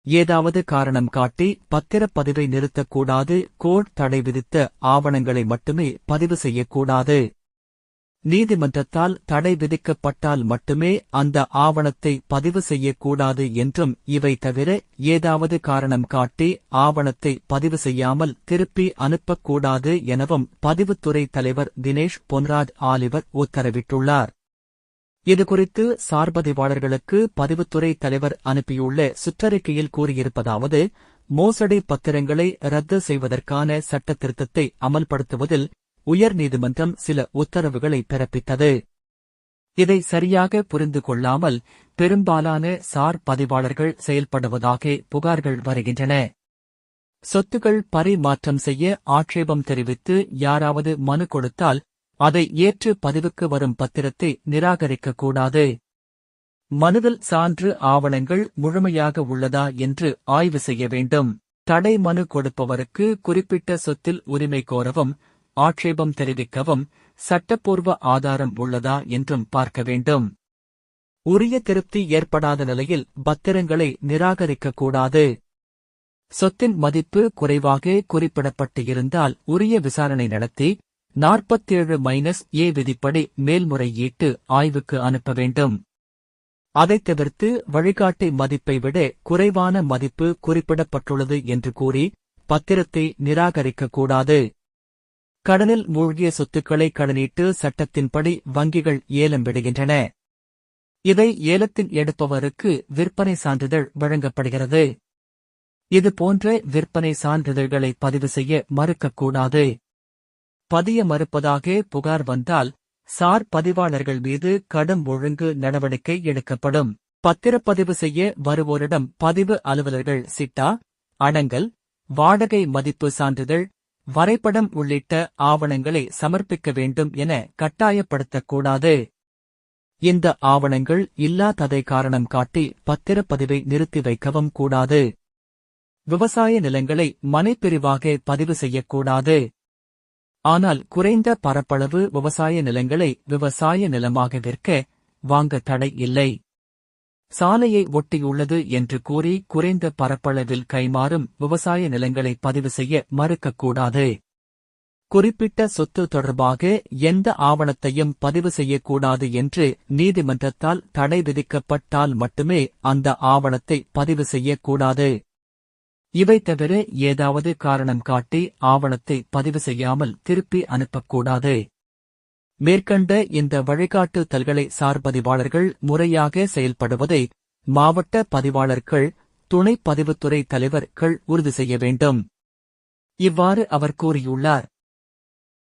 ஏதாவது காரணம் காட்டி பத்திரப்பதிவை நிறுத்தக்கூடாது. கோர்ட் தடை விதித்த ஆவணங்களை மட்டுமே பதிவு செய்யக்கூடாது. நீதிமன்றத்தால் தடை விதிக்கப்பட்டால் மட்டுமே அந்த ஆவணத்தை பதிவு செய்யக்கூடாது என்றும், இவை தவிர ஏதாவது காரணம் காட்டி ஆவணத்தை பதிவு செய்யாமல் திருப்பி அனுப்பக்கூடாது எனவும் பதிவுத்துறை தலைவர் தினேஷ் பொன்ராஜ் ஆலிவர் உத்தரவிட்டுள்ளார். இதுகுறித்து சார்பதிவாளர்களுக்கு பதிவுத்துறை தலைவர் அனுப்பியுள்ள சுற்றறிக்கையில் கூறியிருப்பதாவது: மோசடி பத்திரங்களை ரத்து செய்வதற்கான சட்ட திருத்தத்தை அமல்படுத்துவதில் உயர்நீதிமன்றம் சில உத்தரவுகளை பிறப்பித்தது. இதை சரியாக புரிந்து கொள்ளாமல் பெரும்பாலான சார் பதிவாளர்கள் செயல்படுவதாக புகார்கள் வருகின்றன. சொத்துக்கள் பரிமாற்றம் செய்ய ஆட்சேபம் தெரிவித்து யாராவது மனு கொடுத்தால் அதை ஏற்று பதிவுக்கு வரும் பத்திரத்தை நிராகரிக்கக்கூடாது. மனுவில் சான்று ஆவணங்கள் முழுமையாக உள்ளதா என்று ஆய்வு செய்ய வேண்டும். தடை மனு கொடுப்பவருக்கு குறிப்பிட்ட சொத்தில் உரிமை கோரவும் ஆட்சேபம் தெரிவிக்கவும் சட்டப்பூர்வ ஆதாரம் உள்ளதா என்றும் பார்க்க வேண்டும். உரிய திருப்தி ஏற்படாத நிலையில் பத்திரங்களை நிராகரிக்கக்கூடாது. சொத்தின் மதிப்பு குறைவாக குறிப்பிடப்பட்டு இருந்தால் உரிய விசாரணை நடத்தி 47-A விதிப்படி மேல்முறையீட்டு ஆய்வுக்கு அனுப்ப வேண்டும். அதைத் தவிர்த்து வழிகாட்டி மதிப்பை விட குறைவான மதிப்பு குறிப்பிடப்பட்டுள்ளது என்று கூறி பத்திரத்தை நிராகரிக்கக்கூடாது. கடனில் மூழ்கிய சொத்துக்களை கடனீட்டு சட்டத்தின்படி வங்கிகள் ஏலம் விடுகின்றன. இதை ஏலத்தில் எடுப்பவருக்கு விற்பனை சான்றிதழ் வழங்கப்படுகிறது. இதுபோன்ற விற்பனை சான்றிதழ்களை பதிவு செய்ய மறுக்கக்கூடாது. பதிய மறுப்பதாக புகார் வந்தால் சார் பதிவாளர்கள் மீது கடும் ஒழுங்கு நடவடிக்கை எடுக்கப்படும். பத்திரப்பதிவு செய்ய வருவோரிடம் பதிவு அலுவலர்கள் சிட்டா, அடங்கல், வாடகை மதிப்பு சான்றிதழ், வரைபடம் உள்ளிட்ட ஆவணங்களை சமர்ப்பிக்க வேண்டும் என கட்டாயப்படுத்தக்கூடாது. இந்த ஆவணங்கள் இல்லாததை காரணம் காட்டி பத்திரப்பதிவை நிறுத்தி வைக்கவும் கூடாது. விவசாய நிலங்களை மனைப்பிரிவாக பதிவு செய்யக்கூடாது. ஆனால் குறைந்த பரப்பளவு விவசாய நிலங்களை விவசாய நிலமாக விற்க வாங்க தடை இல்லை. சாலையை ஒட்டியுள்ளது என்று கூறி குறைந்த பரப்பளவில் கைமாறும் விவசாய நிலங்களை பதிவு செய்ய மறுக்கக்கூடாது. குறிப்பிட்ட சொத்து தொடர்பாக எந்த ஆவணத்தையும் பதிவு செய்யக்கூடாது என்று நீதிமன்றத்தால் தடை விதிக்கப்பட்டால் மட்டுமே அந்த ஆவணத்தை பதிவு செய்யக்கூடாது. இவை தவிர ஏதாவது காரணம் காட்டி ஆவணத்தை பதிவு செய்யாமல் திருப்பி அனுப்பக்கூடாது. மேற்கண்ட இந்த வழிகாட்டுதல்களை சார்பதிவாளர்கள் முறையாக செயல்படுவதை மாவட்ட பதிவாளர்கள், துணை பதிவுத்துறை தலைவர்கள் உறுதி செய்ய வேண்டும். இவ்வாறு அவர் கூறியுள்ளார்.